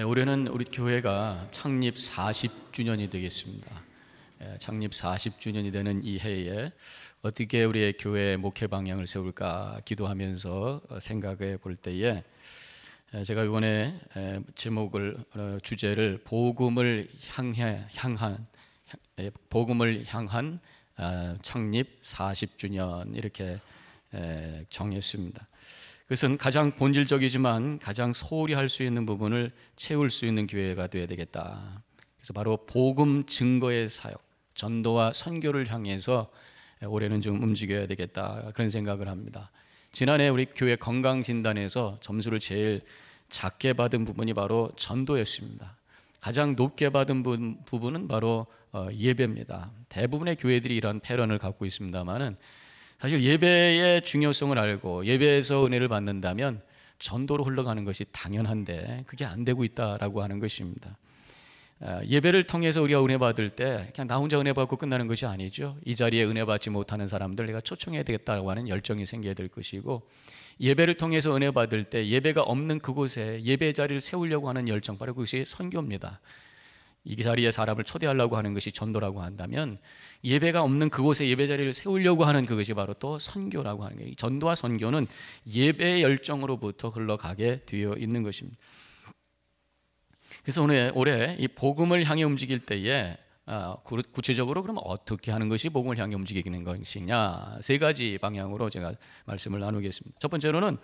올해는 우리 교회가 창립 40주년이 되겠습니다. 창립 40주년이 되는 이 해에 어떻게 우리의 교회의 목회 방향을 세울까 기도하면서 생각해 볼 때에 제가 이번에 주제를 복음을 향한 창립 40주년 이렇게 정했습니다. 그것은 가장 본질적이지만 가장 소홀히 할 수 있는 부분을 채울 수 있는 교회가 되어야 되겠다. 그래서 바로 복음 증거의 사역, 전도와 선교를 향해서 올해는 좀 움직여야 되겠다, 그런 생각을 합니다. 지난해 우리 교회 건강진단에서 점수를 제일 작게 받은 부분이 바로 전도였습니다. 가장 높게 받은 부분은 바로 예배입니다. 대부분의 교회들이 이런 패런을 갖고 있습니다만은 사실 예배의 중요성을 알고 예배에서 은혜를 받는다면 전도로 흘러가는 것이 당연한데 그게 안 되고 있다라고 하는 것입니다. 예배를 통해서 우리가 은혜 받을 때 그냥 나 혼자 은혜 받고 끝나는 것이 아니죠. 이 자리에 은혜 받지 못하는 사람들 내가 초청해야 되겠다라고 하는 열정이 생겨야 될 것이고, 예배를 통해서 은혜 받을 때 예배가 없는 그곳에 예배 자리를 세우려고 하는 열정, 바로 그것이 선교입니다. 이 자리에 사람을 초대하려고 하는 것이 전도라고 한다면 예배가 없는 그곳에 예배 자리를 세우려고 하는 그것이 바로 또 선교라고 하는 거예요. 전도와 선교는 예배의 열정으로부터 흘러가게 되어 있는 것입니다. 그래서 올해 이 복음을 향해 움직일 때에 구체적으로 그럼 어떻게 하는 것이 복음을 향해 움직이는 것이냐, 세 가지 방향으로 제가 말씀을 나누겠습니다. 첫 번째로는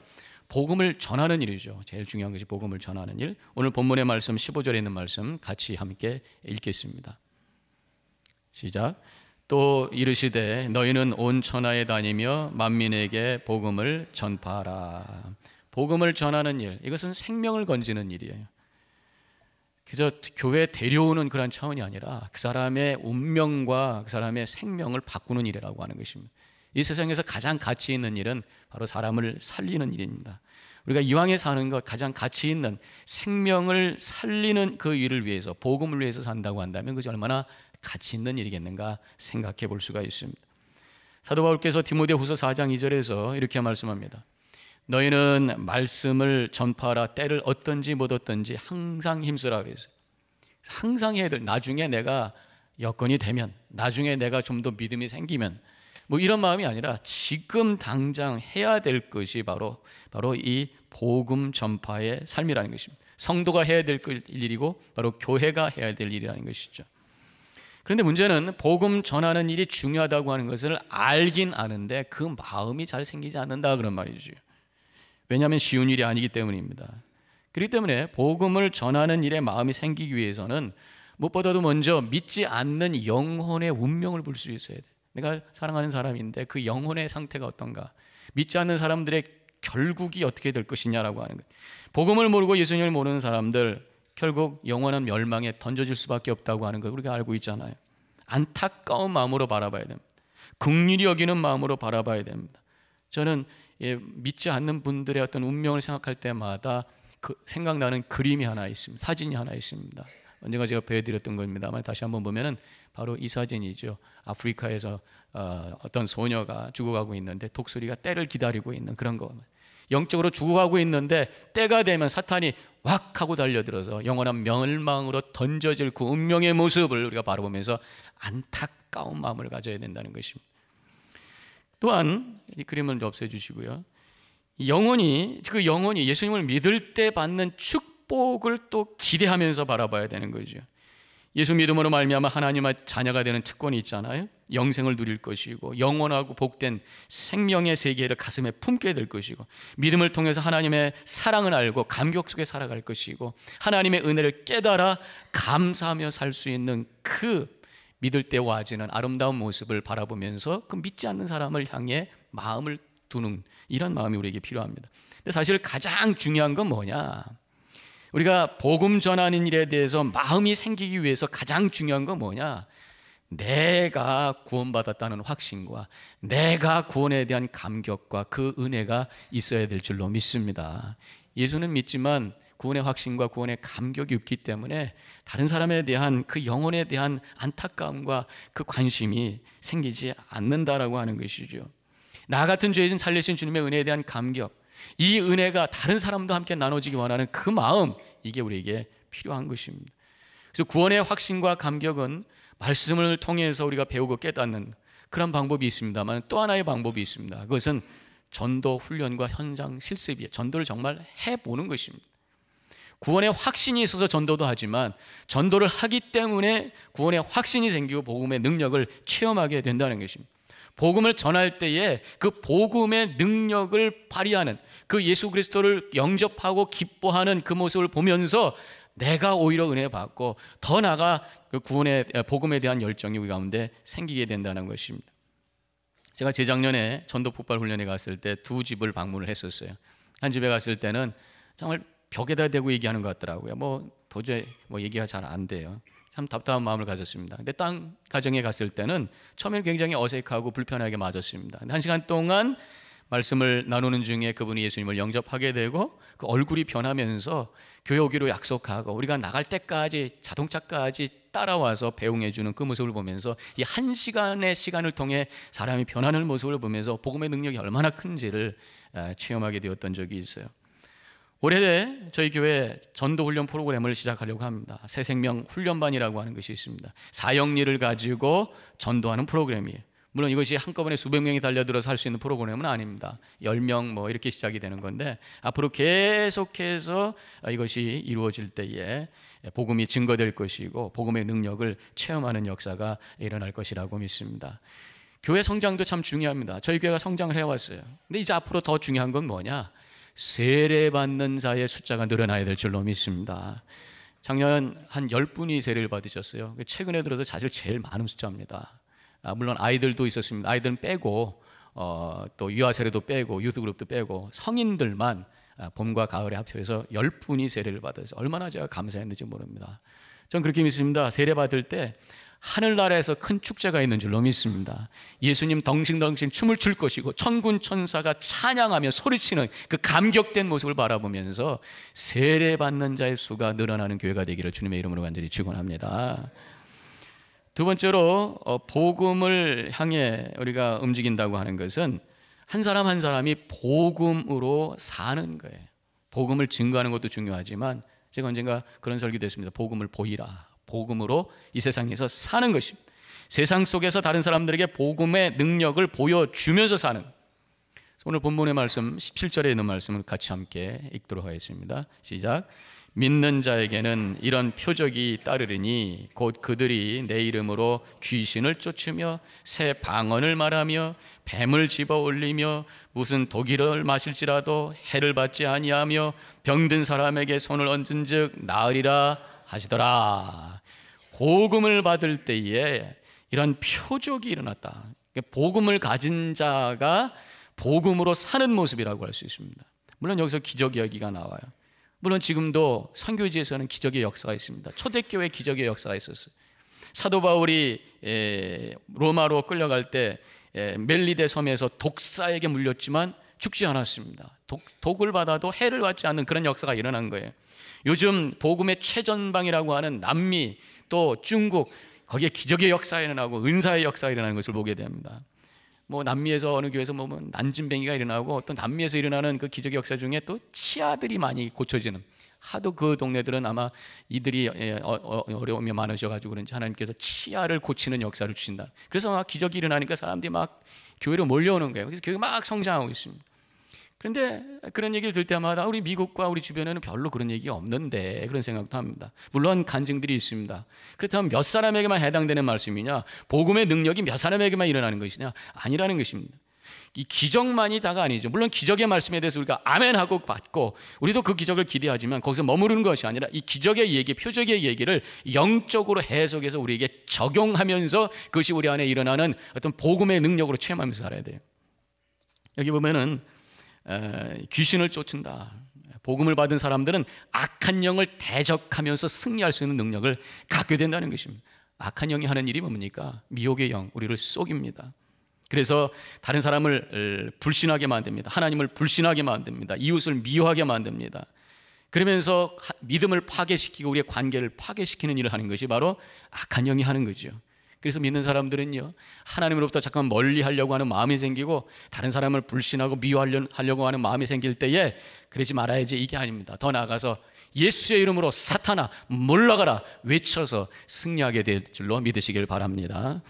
복음을 전하는 일이죠. 제일 중요한 것이 복음을 전하는 일. 오늘 본문의 말씀 15절에 있는 말씀 같이 함께 읽겠습니다. 시작. 또 이르시되 너희는 온 천하에 다니며 만민에게 복음을 전파하라. 복음을 전하는 일, 이것은 생명을 건지는 일이에요. 그래서 교회에 데려오는 그런 차원이 아니라 그 사람의 운명과 그 사람의 생명을 바꾸는 일이라고 하는 것입니다. 이 세상에서 가장 가치 있는 일은 바로 사람을 살리는 일입니다. 우리가 이왕에 사는 것, 가장 가치 있는 생명을 살리는 그 일을 위해서, 복음을 위해서 산다고 한다면 그것이 얼마나 가치 있는 일이겠는가 생각해 볼 수가 있습니다. 사도 바울께서 디모데후서 4장 2절에서 이렇게 말씀합니다. 너희는 말씀을 전파하라. 때를 어떤지 못 어떤지 항상 힘쓰라 그랬어요. 항상 해야 될, 나중에 내가 여건이 되면, 나중에 내가 좀 더 믿음이 생기면, 뭐 이런 마음이 아니라 지금 당장 해야 될 것이 바로 이 복음 전파의 삶이라는 것입니다. 성도가 해야 될 일이고 바로 교회가 해야 될 일이라는 것이죠. 그런데 문제는 복음 전하는 일이 중요하다고 하는 것을 알긴 아는데 그 마음이 잘 생기지 않는다, 그런 말이죠. 왜냐하면 쉬운 일이 아니기 때문입니다. 그렇기 때문에 복음을 전하는 일에 마음이 생기기 위해서는 무엇보다도 먼저 믿지 않는 영혼의 운명을 볼 수 있어야 돼요. 내가 사랑하는 사람인데 그 영혼의 상태가 어떤가, 믿지 않는 사람들의 결국이 어떻게 될 것이냐라고 하는 거예요. 복음을 모르고 예수님을 모르는 사람들 결국 영원한 멸망에 던져질 수밖에 없다고 하는 걸 우리가 알고 있잖아요. 안타까운 마음으로 바라봐야 됩니다. 긍휼히 여기는 마음으로 바라봐야 됩니다. 저는 믿지 않는 분들의 어떤 운명을 생각할 때마다 생각나는 그림이 하나 있습니다. 사진이 하나 있습니다. 언젠가 제가 보여드렸던 겁니다만 다시 한번 보면은 바로 이 사진이죠. 아프리카에서 어떤 소녀가 죽어가고 있는데 독수리가 때를 기다리고 있는 그런 거. 영적으로 죽어가고 있는데 때가 되면 사탄이 확 하고 달려들어서 영원한 멸망으로 던져질 그 운명의 모습을 우리가 바라보면서 안타까운 마음을 가져야 된다는 것입니다. 또한 이 그림을 좀 없애주시고요. 영혼이 예수님을 믿을 때 받는 축복을 또 기대하면서 바라봐야 되는 거죠. 예수 믿음으로 말미암아 하나님의 자녀가 되는 특권이 있잖아요. 영생을 누릴 것이고 영원하고 복된 생명의 세계를 가슴에 품게 될 것이고, 믿음을 통해서 하나님의 사랑을 알고 감격 속에 살아갈 것이고, 하나님의 은혜를 깨달아 감사하며 살 수 있는 그 믿을 때 와지는 아름다운 모습을 바라보면서 그 믿지 않는 사람을 향해 마음을 두는 이런 마음이 우리에게 필요합니다. 근데 사실 가장 중요한 건 뭐냐? 우리가 복음 전하는 일에 대해서 마음이 생기기 위해서 가장 중요한 건 뭐냐? 내가 구원받았다는 확신과 내가 구원에 대한 감격과 그 은혜가 있어야 될 줄로 믿습니다. 예수는 믿지만 구원의 확신과 구원의 감격이 없기 때문에 다른 사람에 대한 그 영혼에 대한 안타까움과 그 관심이 생기지 않는다라고 하는 것이죠. 나 같은 죄인 살리신 주님의 은혜에 대한 감격, 이 은혜가 다른 사람도 함께 나눠지기 원하는 그 마음, 이게 우리에게 필요한 것입니다. 그래서 구원의 확신과 감격은 말씀을 통해서 우리가 배우고 깨닫는 그런 방법이 있습니다만, 또 하나의 방법이 있습니다. 그것은 전도 훈련과 현장 실습이에요. 전도를 정말 해보는 것입니다. 구원의 확신이 있어서 전도도 하지만, 전도를 하기 때문에 구원의 확신이 생기고 복음의 능력을 체험하게 된다는 것입니다. 복음을 전할 때에 그 복음의 능력을 발휘하는, 그 예수 그리스도를 영접하고 기뻐하는 그 모습을 보면서 내가 오히려 은혜 받고 더 나아가 그 구원의 복음에 대한 열정이 우리 가운데 생기게 된다는 것입니다. 제가 재작년에 전도 폭발 훈련에 갔을 때 두 집을 방문을 했었어요. 한 집에 갔을 때는 정말 벽에다 대고 얘기하는 것 같더라고요. 도저히 얘기가 잘 안 돼요. 참 답답한 마음을 가졌습니다. 근데 딴 가정에 갔을 때는 처음에는 굉장히 어색하고 불편하게 맞았습니다. 근데 1시간 동안 말씀을 나누는 중에 그분이 예수님을 영접하게 되고 그 얼굴이 변하면서 교회 오기로 약속하고 우리가 나갈 때까지 자동차까지 따라와서 배웅해 주는 그 모습을 보면서 이 1시간의 시간을 통해 사람이 변하는 모습을 보면서 복음의 능력이 얼마나 큰지를 체험하게 되었던 적이 있어요. 올해 저희 교회 전도훈련 프로그램을 시작하려고 합니다. 새생명 훈련반이라고 하는 것이 있습니다. 사형리를 가지고 전도하는 프로그램이에요. 물론 이것이 한꺼번에 수백 명이 달려들어서 할 수 있는 프로그램은 아닙니다. 10명 이렇게 시작이 되는 건데, 앞으로 계속해서 이것이 이루어질 때에 복음이 증거될 것이고 복음의 능력을 체험하는 역사가 일어날 것이라고 믿습니다. 교회 성장도 참 중요합니다. 저희 교회가 성장을 해왔어요. 근데 이제 앞으로 더 중요한 건 뭐냐? 세례받는 자의 숫자가 늘어나야 될 줄로 믿습니다. 작년 한 10분이 세례를 받으셨어요. 최근에 들어서 사실 제일 많은 숫자입니다. 물론 아이들도 있었습니다. 아이들은 빼고 또 유아 세례도 빼고 유스그룹도 빼고 성인들만 봄과 가을에 합쳐서 10분이 세례를 받아서 얼마나 제가 감사했는지 모릅니다. 전 그렇게 믿습니다. 세례 받을 때 하늘나라에서 큰 축제가 있는 줄로 믿습니다. 예수님 덩실덩실 춤을 출 것이고 천군 천사가 찬양하며 소리치는 그 감격된 모습을 바라보면서 세례받는 자의 수가 늘어나는 교회가 되기를 주님의 이름으로 간절히 축원합니다. 두 번째로 복음을 향해 우리가 움직인다고 하는 것은 한 사람 한 사람이 복음으로 사는 거예요. 복음을 증거하는 것도 중요하지만 제가 언젠가 그런 설교도 했습니다. 복음을 보이라. 복음으로 이 세상에서 사는 것입니다. 세상 속에서 다른 사람들에게 복음의 능력을 보여주면서 사는. 오늘 본문의 말씀 17절에 있는 말씀을 같이 함께 읽도록 하겠습니다. 시작. 믿는 자에게는 이런 표적이 따르리니 곧 그들이 내 이름으로 귀신을 쫓으며 새 방언을 말하며 뱀을 집어 올리며 무슨 독일을 마실지라도 해를 받지 아니하며 병든 사람에게 손을 얹은즉 나으리라 하시더라. 복음을 받을 때에 이런 표적이 일어났다. 복음을 가진 자가 복음으로 사는 모습이라고 할 수 있습니다. 물론 여기서 기적 이야기가 나와요. 물론 지금도 선교지에서는 기적의 역사가 있습니다. 초대교회 기적의 역사가 있었어요. 사도 바울이 로마로 끌려갈 때 멜리데 섬에서 독사에게 물렸지만 죽지 않았습니다. 독을 받아도 해를 받지 않는 그런 역사가 일어난 거예요. 요즘 복음의 최전방이라고 하는 남미 또 중국, 거기에 기적의 역사가 일어나고 은사의 역사가 일어나는 것을 보게 됩니다. 남미에서 어느 교회에서 난진뱅이가 일어나고 또 남미에서 일어나는 그 기적의 역사 중에 또 치아들이 많이 고쳐지는, 하도 그 동네들은 아마 이들이 어려움이 많으셔가지고 그런지 하나님께서 치아를 고치는 역사를 주신다. 그래서 막 기적이 일어나니까 사람들이 막 교회로 몰려오는 거예요. 그래서 교회가 막 성장하고 있습니다. 그런데 그런 얘기를 들 때마다 우리 미국과 우리 주변에는 별로 그런 얘기가 없는데 그런 생각도 합니다. 물론 간증들이 있습니다. 그렇다면 몇 사람에게만 해당되는 말씀이냐, 복음의 능력이 몇 사람에게만 일어나는 것이냐, 아니라는 것입니다. 이 기적만이 다가 아니죠. 물론 기적의 말씀에 대해서 우리가 아멘하고 받고 우리도 그 기적을 기대하지만 거기서 머무르는 것이 아니라 이 기적의 얘기, 표적의 얘기를 영적으로 해석해서 우리에게 적용하면서 그것이 우리 안에 일어나는 어떤 복음의 능력으로 체험하면서 살아야 돼요. 여기 보면은 귀신을 쫓는다. 복음을 받은 사람들은 악한 영을 대적하면서 승리할 수 있는 능력을 갖게 된다는 것입니다. 악한 영이 하는 일이 뭡니까? 미혹의 영, 우리를 속입니다. 그래서 다른 사람을 불신하게 만듭니다. 하나님을 불신하게 만듭니다. 이웃을 미워하게 만듭니다. 그러면서 믿음을 파괴시키고 우리의 관계를 파괴시키는 일을 하는 것이 바로 악한 영이 하는 거죠. 그래서 믿는 사람들은요, 하나님으로부터 잠깐 멀리 하려고 하는 마음이 생기고 다른 사람을 불신하고 미워하려고 하는 마음이 생길 때에 그러지 말아야지, 이게 아닙니다. 더 나아가서 예수의 이름으로 사탄아 물러가라 외쳐서 승리하게 될 줄로 믿으시길 바랍니다.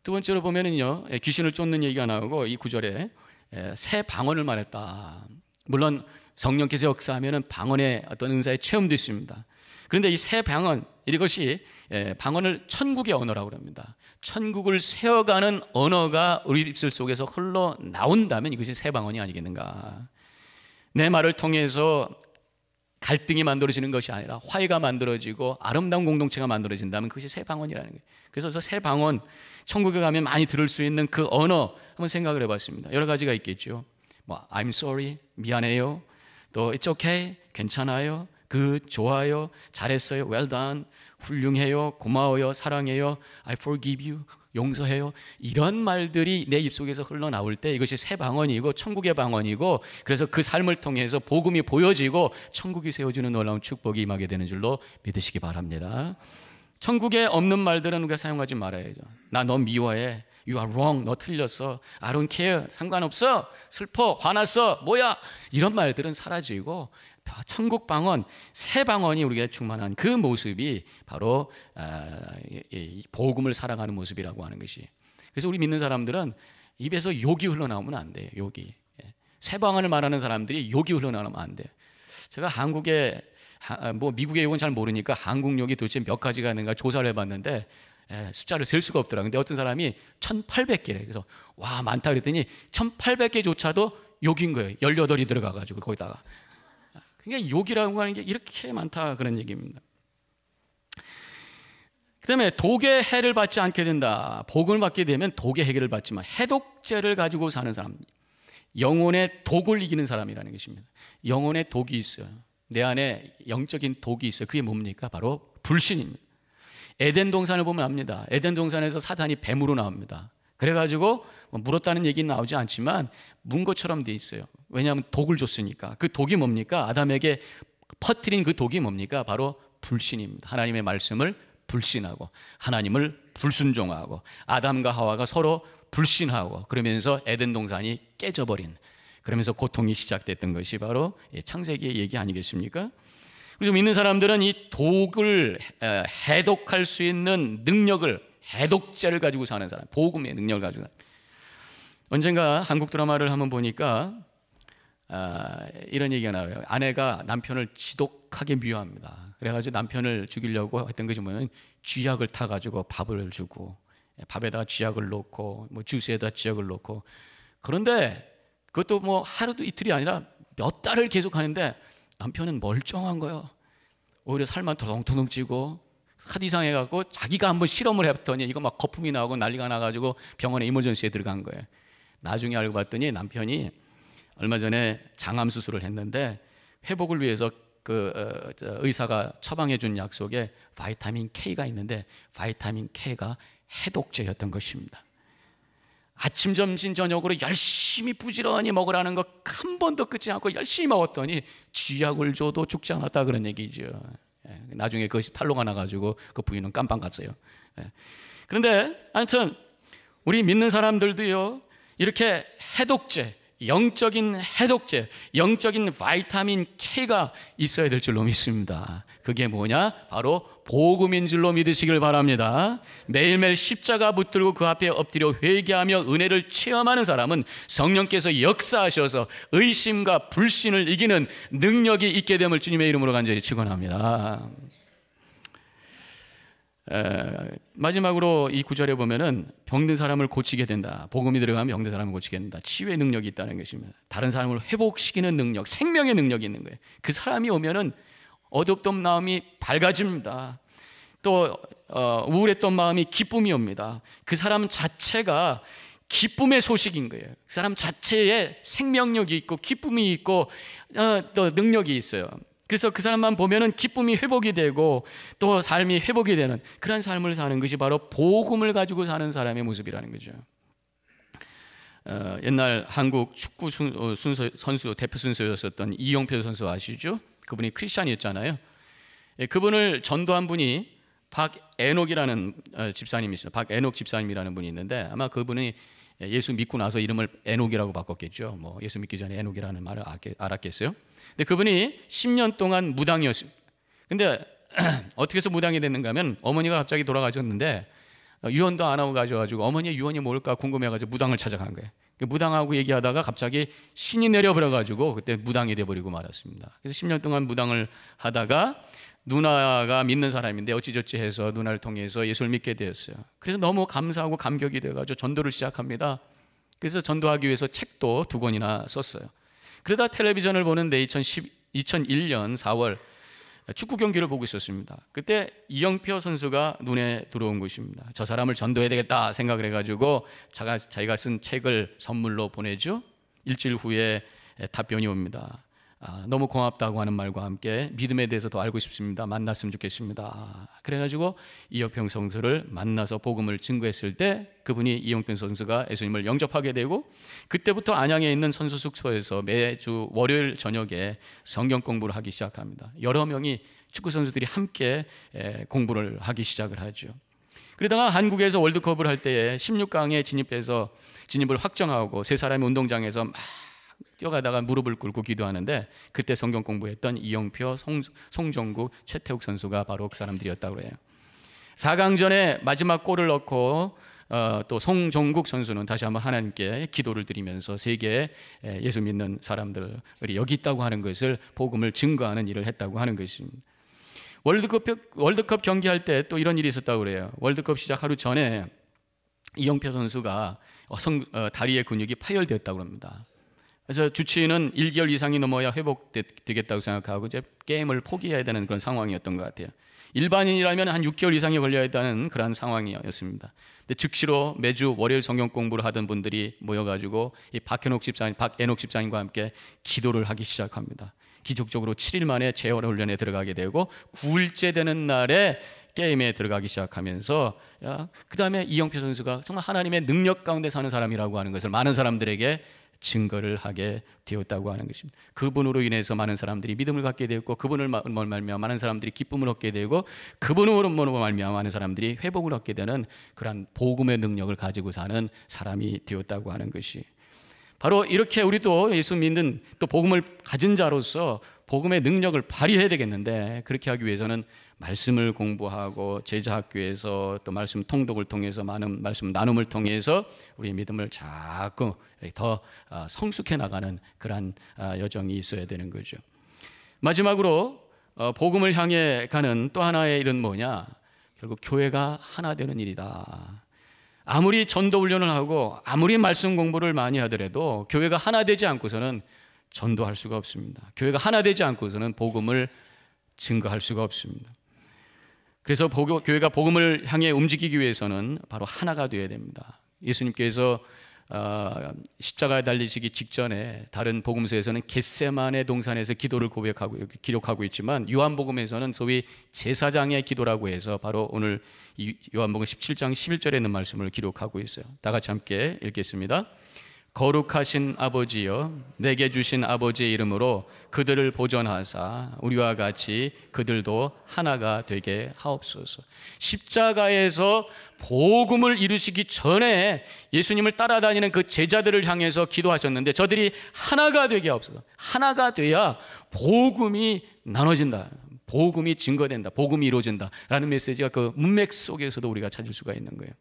두 번째로 보면은요, 귀신을 쫓는 얘기가 나오고 이 구절에 새 방언을 말했다. 물론 성령께서 역사하면은 방언의 어떤 은사의 체험도 있습니다. 그런데 이 새 방언, 이것이 방언을 천국의 언어라고 합니다. 천국을 세워가는 언어가 우리 입술 속에서 흘러나온다면 이것이 새 방언이 아니겠는가. 내 말을 통해서 갈등이 만들어지는 것이 아니라 화해가 만들어지고 아름다운 공동체가 만들어진다면 그것이 새 방언이라는 거예요. 그래서 새 방언, 천국에 가면 많이 들을 수 있는 그 언어 한번 생각을 해봤습니다. 여러 가지가 있겠죠. 뭐 I'm sorry, 미안해요. 또 It's okay, 괜찮아요. good, 좋아요. 잘했어요. well done, 훌륭해요. 고마워요. 사랑해요. I forgive you, 용서해요. 이런 말들이 내 입속에서 흘러나올 때 이것이 새 방언이고 천국의 방언이고, 그래서 그 삶을 통해서 복음이 보여지고 천국이 세워지는 놀라운 축복이 임하게 되는 줄로 믿으시기 바랍니다. 천국에 없는 말들은 우리가 사용하지 말아야죠. 나 너 미워해. You are wrong. 너 틀렸어. I don't care. 상관없어. 슬퍼. 화났어. 뭐야. 이런 말들은 사라지고 천국 방언, 새 방언이 우리가 충만한 그 모습이 바로 복음을 살아가는 모습이라고 하는 것이. 그래서 우리 믿는 사람들은 입에서 욕이 흘러나오면 안 돼요. 욕이. 새 방언을 말하는 사람들이 욕이 흘러나오면 안 돼요. 제가 한국에 뭐 미국의 욕은 잘 모르니까 한국 욕이 도대체 몇 가지가 있는가 조사를 해봤는데 숫자를 셀 수가 없더라. 근데 어떤 사람이 1800개래. 그래서 와 많다 그랬더니 1800개조차도 욕인 거예요. 18이 들어가가지고 거기다가. 그러니까 욕이라고 하는 게 이렇게 많다 그런 얘기입니다. 그 다음에 독의 해를 받지 않게 된다. 복음을 받게 되면 독의 해결을 받지만 해독제를 가지고 사는 사람, 영혼의 독을 이기는 사람이라는 것입니다. 영혼의 독이 있어요. 내 안에 영적인 독이 있어요. 그게 뭡니까? 바로 불신입니다. 에덴 동산을 보면 압니다. 에덴 동산에서 사단이 뱀으로 나옵니다. 그래가지고 물었다는 얘기는 나오지 않지만 문 것처럼 돼 있어요. 왜냐하면 독을 줬으니까. 그 독이 뭡니까? 아담에게 퍼뜨린 그 독이 뭡니까? 바로 불신입니다. 하나님의 말씀을 불신하고 하나님을 불순종하고 아담과 하와가 서로 불신하고 그러면서 에덴 동산이 깨져버린, 그러면서 고통이 시작됐던 것이 바로 창세기의 얘기 아니겠습니까? 그래서 믿는 사람들은 이 독을 해독할 수 있는 능력을, 해독제를 가지고 사는 사람, 복음의 능력을 가지고 사는. 언젠가 한국 드라마를 한번 보니까 이런 얘기가 나와요. 아내가 남편을 지독하게 미워합니다. 그래가지고 남편을 죽이려고 했던 것이 뭐냐면 쥐약을 타가지고 밥을 주고 밥에다가 쥐약을 넣고 뭐 주스에다 쥐약을 넣고, 그런데 그것도 뭐 하루도 이틀이 아니라 몇 달을 계속 하는데 남편은 멀쩡한 거예요. 오히려 살만 도동도동 찌고 하도 이상해갖고 자기가 한번 실험을 해봤더니 이거 막 거품이 나오고 난리가 나가지고 병원에 이머전시에 들어간 거예요. 나중에 알고 봤더니 남편이 얼마 전에 장암 수술을 했는데 회복을 위해서 의사가 처방해 준 약 속에 바이타민 K가 있는데 바이타민 K가 해독제였던 것입니다. 아침, 점심, 저녁으로 열심히 부지런히 먹으라는 거 한 번도 끊지 않고 열심히 먹었더니 쥐약을 줘도 죽지 않았다 그런 얘기죠. 나중에 그것이 탄로가 나가지고 그 부인은 깜빵 갔어요. 그런데 아무튼 우리 믿는 사람들도요, 이렇게 해독제, 영적인 해독제, 영적인 바이타민 K가 있어야 될 줄로 믿습니다. 그게 뭐냐? 바로 복음인 줄로 믿으시길 바랍니다. 매일매일 십자가 붙들고 그 앞에 엎드려 회개하며 은혜를 체험하는 사람은 성령께서 역사하셔서 의심과 불신을 이기는 능력이 있게 됨을 주님의 이름으로 간절히 축원합니다. 마지막으로 이 구절에 보면은 병든 사람을 고치게 된다. 복음이 들어가면 병든 사람을 고치게 된다. 치유의 능력이 있다는 것입니다. 다른 사람을 회복시키는 능력, 생명의 능력이 있는 거예요. 그 사람이 오면은 어둡던 마음이 밝아집니다. 또 우울했던 마음이 기쁨이 옵니다. 그 사람 자체가 기쁨의 소식인 거예요. 그 사람 자체에 생명력이 있고 기쁨이 있고 또 능력이 있어요. 그래서 그 사람만 보면은 기쁨이 회복이 되고 또 삶이 회복이 되는 그런 삶을 사는 것이 바로 복음을 가지고 사는 사람의 모습이라는 거죠. 옛날 한국 축구 선수 대표 선수였었던 이영표 선수 아시죠? 그분이 크리스찬이었잖아요. 그분을 전도한 분이 박애녹이라는 집사님이 있어요. 박애녹 집사님이라는 분이 있는데 아마 그분이 예수 믿고 나서 이름을 에녹이라고 바꿨겠죠. 뭐 예수 믿기 전에 에녹이라는 말을 알았겠어요. 근데 그분이 10년 동안 무당이었습니다. 근데 어떻게 해서 무당이 됐는가 하면 어머니가 갑자기 돌아가셨는데 유언도 안 하고 가셔가지고 어머니의 유언이 뭘까 궁금해가지고 무당을 찾아간 거예요. 무당하고 얘기하다가 갑자기 신이 내려버려가지고 그때 무당이 돼버리고 말았습니다. 그래서 10년 동안 무당을 하다가 누나가 믿는 사람인데 어찌저찌 해서 누나를 통해서 예수를 믿게 되었어요. 그래서 너무 감사하고 감격이 돼가지고 전도를 시작합니다. 그래서 전도하기 위해서 책도 2권이나 썼어요. 그러다 텔레비전을 보는데 2001년 4월 축구 경기를 보고 있었습니다. 그때 이영표 선수가 눈에 들어온 것입니다. 저 사람을 전도해야 되겠다 생각을 해가지고 자기가 쓴 책을 선물로 보내죠. 일주일 후에 답변이 옵니다. 너무 고맙다고 하는 말과 함께 믿음에 대해서 더 알고 싶습니다. 만났으면 좋겠습니다. 그래가지고 이영표 선수를 만나서 복음을 증거했을 때 그분이 이영표 선수가 예수님을 영접하게 되고 그때부터 안양에 있는 선수 숙소에서 매주 월요일 저녁에 성경 공부를 하기 시작합니다. 여러 명이 축구 선수들이 함께 공부를 하기 시작을 하죠. 그러다가 한국에서 월드컵을 할 때에 16강에 진입을 확정하고 세 사람이 운동장에서 막 뛰어가다가 무릎을 꿇고 기도하는데 그때 성경 공부했던 이영표, 송종국, 최태욱 선수가 바로 그 사람들이었다고 해요. 4강전에 마지막 골을 넣고 또 송종국 선수는 다시 한번 하나님께 기도를 드리면서 세계에 예수 믿는 사람들이 여기 있다고 하는 것을 복음을 증거하는 일을 했다고 하는 것입니다. 월드컵 경기할 때 또 이런 일이 있었다고 그래요. 월드컵 시작 하루 전에 이영표 선수가 다리의 근육이 파열되었다고 합니다. 그래서 주치의는 1개월 이상이 넘어야 회복되겠다고 생각하고 이제 게임을 포기해야 되는 그런 상황이었던 것 같아요. 일반인이라면 한 6개월 이상이 걸려야 했다는 그런 상황이었습니다. 근데 즉시로 매주 월요일 성경 공부를 하던 분들이 모여가지고 이 박에녹 집사님과 함께 기도를 하기 시작합니다. 기적적으로 7일 만에 재활 훈련에 들어가게 되고 9일째 되는 날에 게임에 들어가기 시작하면서 그 다음에 이영표 선수가 정말 하나님의 능력 가운데 사는 사람이라고 하는 것을 많은 사람들에게 증거를 하게 되었다고 하는 것입니다. 그분으로 인해서 많은 사람들이 믿음을 갖게 되었고 그분을 말미암아 많은 사람들이 기쁨을 얻게 되고 그분으로 말미암아 많은 사람들이 회복을 얻게 되는 그러한 복음의 능력을 가지고 사는 사람이 되었다고 하는 것이 바로 이렇게 우리도 예수 믿는 또 복음을 가진 자로서 복음의 능력을 발휘해야 되겠는데 그렇게 하기 위해서는 말씀을 공부하고 제자학교에서 또 말씀 통독을 통해서 많은 말씀 나눔을 통해서 우리의 믿음을 자꾸 더 성숙해 나가는 그러한 여정이 있어야 되는 거죠. 마지막으로 복음을 향해 가는 또 하나의 일은 뭐냐? 결국 교회가 하나 되는 일이다. 아무리 전도 훈련을 하고 아무리 말씀 공부를 많이 하더라도 교회가 하나 되지 않고서는 전도할 수가 없습니다. 교회가 하나 되지 않고서는 복음을 증거할 수가 없습니다. 그래서 교회가 복음을 향해 움직이기 위해서는 바로 하나가 되어야 됩니다. 예수님께서 십자가에 달리시기 직전에 다른 복음서에서는 겟세마네 동산에서 기도를 기록하고 있지만 요한복음에서는 소위 제사장의 기도라고 해서 바로 오늘 요한복음 17장 11절에 있는 말씀을 기록하고 있어요. 다 같이 함께 읽겠습니다. 거룩하신 아버지여 내게 주신 아버지의 이름으로 그들을 보존하사 우리와 같이 그들도 하나가 되게 하옵소서. 십자가에서 복음을 이루시기 전에 예수님을 따라다니는 그 제자들을 향해서 기도하셨는데 저들이 하나가 되게 하옵소서. 하나가 돼야 복음이 나눠진다. 복음이 증거된다. 복음이 이루어진다 라는 메시지가 그 문맥 속에서도 우리가 찾을 수가 있는 거예요.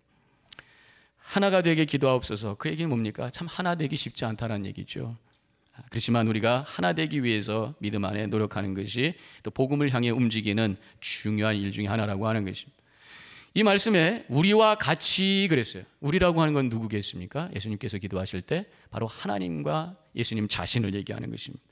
하나가 되게 기도하옵소서. 그 얘기는 뭡니까? 참 하나 되기 쉽지 않다는 얘기죠. 그렇지만 우리가 하나 되기 위해서 믿음 안에 노력하는 것이 또 복음을 향해 움직이는 중요한 일 중에 하나라고 하는 것입니다. 이 말씀에 우리와 같이 그랬어요. 우리라고 하는 건 누구겠습니까? 예수님께서 기도하실 때 바로 하나님과 예수님 자신을 얘기하는 것입니다.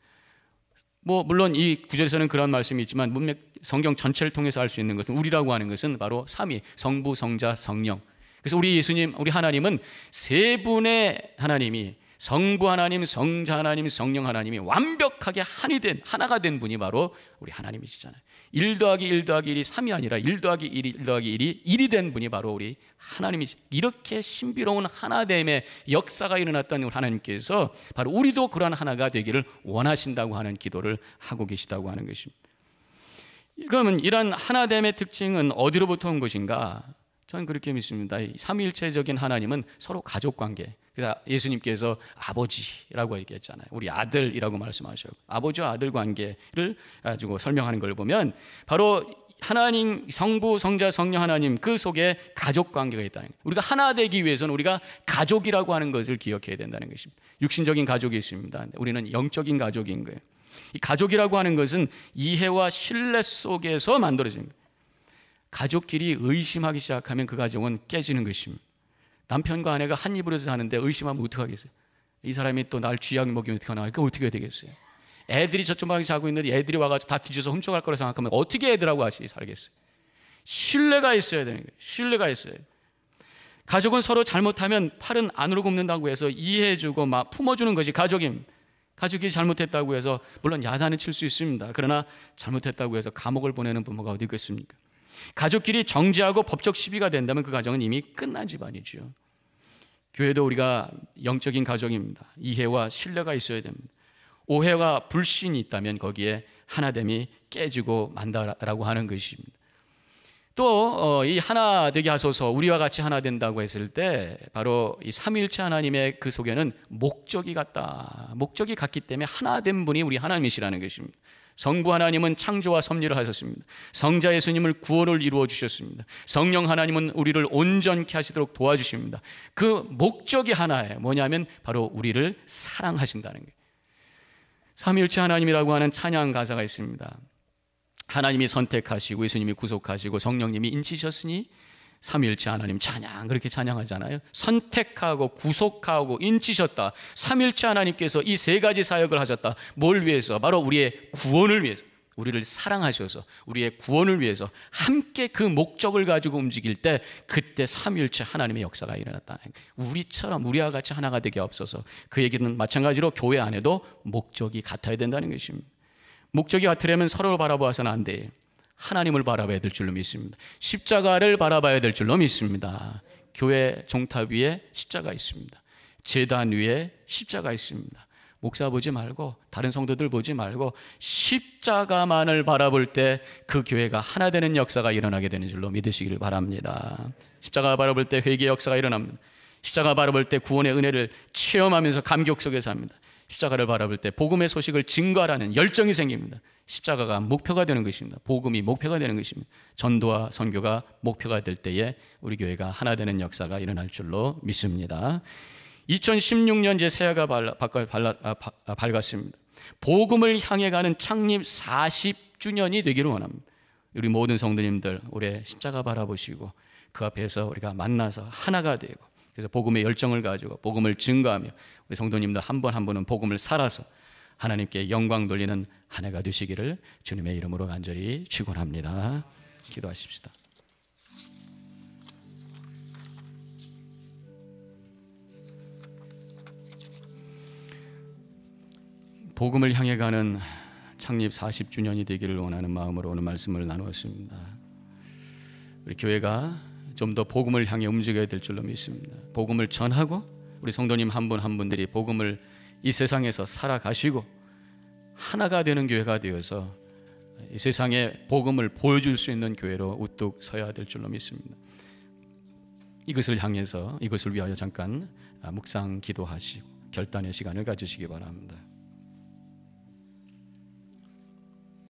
물론 이 구절에서는 그런 말씀이 있지만 문맥 성경 전체를 통해서 알 수 있는 것은 우리라고 하는 것은 바로 삼위, 성부, 성자, 성령. 그래서 우리 예수님, 우리 하나님은 세 분의 하나님이 성부 하나님, 성자 하나님, 성령 하나님이 완벽하게 하나가 된 분이 바로 우리 하나님이시잖아요. 1 더하기 1 더하기 1이 3이 아니라 1 더하기 1 더하기 1이 1이 된 분이 바로 우리 하나님이시. 이렇게 신비로운 하나됨의 역사가 일어났던 우리 하나님께서 바로 우리도 그러한 하나가 되기를 원하신다고 하는 기도를 하고 계시다고 하는 것입니다. 그러면 이런 하나됨의 특징은 어디로부터 온 것인가? 저는 그렇게 믿습니다. 삼위일체적인 하나님은 서로 가족관계, 그래서 예수님께서 아버지라고 얘기했잖아요. 우리 아들이라고 말씀하셨고, 아버지와 아들 관계를 가지고 설명하는 걸 보면 바로 하나님, 성부, 성자, 성령 하나님 그 속에 가족 관계가 있다는 거예요. 우리가 하나 되기 위해서는 우리가 가족이라고 하는 것을 기억해야 된다는 것입니다. 육신적인 가족이 있습니다. 우리는 영적인 가족인 거예요. 이 가족이라고 하는 것은 이해와 신뢰 속에서 만들어진 거예요. 가족끼리 의심하기 시작하면 그 가정은 깨지는 것입니다. 남편과 아내가 한 입으로 사는데 의심하면 어떡하겠어요? 이 사람이 또 날 쥐약 먹이면 어떡하나? 그럼 어떻게 해야 되겠어요? 애들이 저쪽 방에 자고 있는데 애들이 와가지고 다 뒤져서 훔쳐갈 거라 생각하면 어떻게 애들하고 같이 살겠어요? 신뢰가 있어야 되는 거예요. 신뢰가 있어야 돼요. 가족은 서로 잘못하면 팔은 안으로 굽는다고 해서 이해해주고 막 품어주는 것이 가족입니다. 가족이 잘못했다고 해서 물론 야단을 칠 수 있습니다. 그러나 잘못했다고 해서 감옥을 보내는 부모가 어디 있겠습니까? 가족끼리 정죄하고 법적 시비가 된다면 그 가정은 이미 끝난 집안이죠. 교회도 우리가 영적인 가족입니다. 이해와 신뢰가 있어야 됩니다. 오해와 불신이 있다면 거기에 하나됨이 깨지고 만다라고 하는 것입니다. 또 이 하나 되게 하소서, 우리와 같이 하나 된다고 했을 때 바로 이 삼위일체 하나님의 그 속에는 목적이 같다. 목적이 같기 때문에 하나 된 분이 우리 하나님이시라는 것입니다. 성부 하나님은 창조와 섭리를 하셨습니다. 성자 예수님을 구원을 이루어 주셨습니다. 성령 하나님은 우리를 온전케 하시도록 도와주십니다. 그 목적이 하나예요. 뭐냐면 바로 우리를 사랑하신다는 거예요. 삼위일체 하나님이라고 하는 찬양 가사가 있습니다. 하나님이 선택하시고 예수님이 구속하시고 성령님이 인치셨으니 삼위일체 하나님 찬양, 그렇게 찬양하잖아요. 선택하고 구속하고 인치셨다. 삼위일체 하나님께서 이 세 가지 사역을 하셨다. 뭘 위해서? 바로 우리의 구원을 위해서, 우리를 사랑하셔서 우리의 구원을 위해서 함께 그 목적을 가지고 움직일 때 그때 삼위일체 하나님의 역사가 일어났다. 우리처럼 우리와 같이 하나가 되게 없어서 그 얘기는 마찬가지로 교회 안에도 목적이 같아야 된다는 것입니다. 목적이 같으려면 서로를 바라보아서는 안 돼요. 하나님을 바라봐야 될 줄로 믿습니다. 십자가를 바라봐야 될 줄로 믿습니다. 교회 종탑 위에 십자가 있습니다. 제단 위에 십자가 있습니다. 목사 보지 말고 다른 성도들 보지 말고 십자가만을 바라볼 때 그 교회가 하나 되는 역사가 일어나게 되는 줄로 믿으시기를 바랍니다. 십자가 바라볼 때 회개의 역사가 일어납니다. 십자가 바라볼 때 구원의 은혜를 체험하면서 감격 속에서 합니다. 십자가를 바라볼 때 복음의 소식을 증거하라는 열정이 생깁니다. 십자가가 목표가 되는 것입니다. 복음이 목표가 되는 것입니다. 전도와 선교가 목표가 될 때에 우리 교회가 하나 되는 역사가 일어날 줄로 믿습니다. 2016년 이제 새해가 밝았습니다. 복음을 향해 가는 창립 40주년이 되기를 원합니다. 우리 모든 성도님들 올해 십자가 바라보시고 그 앞에서 우리가 만나서 하나가 되고, 그래서 복음의 열정을 가지고 복음을 증거하며 우리 성도님들 한 분 한 분은 복음을 살아서 하나님께 영광 돌리는 한 해가 되시기를 주님의 이름으로 간절히 축원합니다. 기도하십시다. 복음을 향해 가는 창립 40주년이 되기를 원하는 마음으로 오늘 말씀을 나누었습니다. 우리 교회가 좀 더 복음을 향해 움직여야 될 줄로 믿습니다. 복음을 전하고 우리 성도님 한 분 한 분들이 복음을 이 세상에서 살아가시고 하나가 되는 교회가 되어서 이 세상에 복음을 보여줄 수 있는 교회로 우뚝 서야 될 줄로 믿습니다. 이것을 향해서, 이것을 위하여 잠깐 묵상 기도하시고 결단의 시간을 가지시기 바랍니다.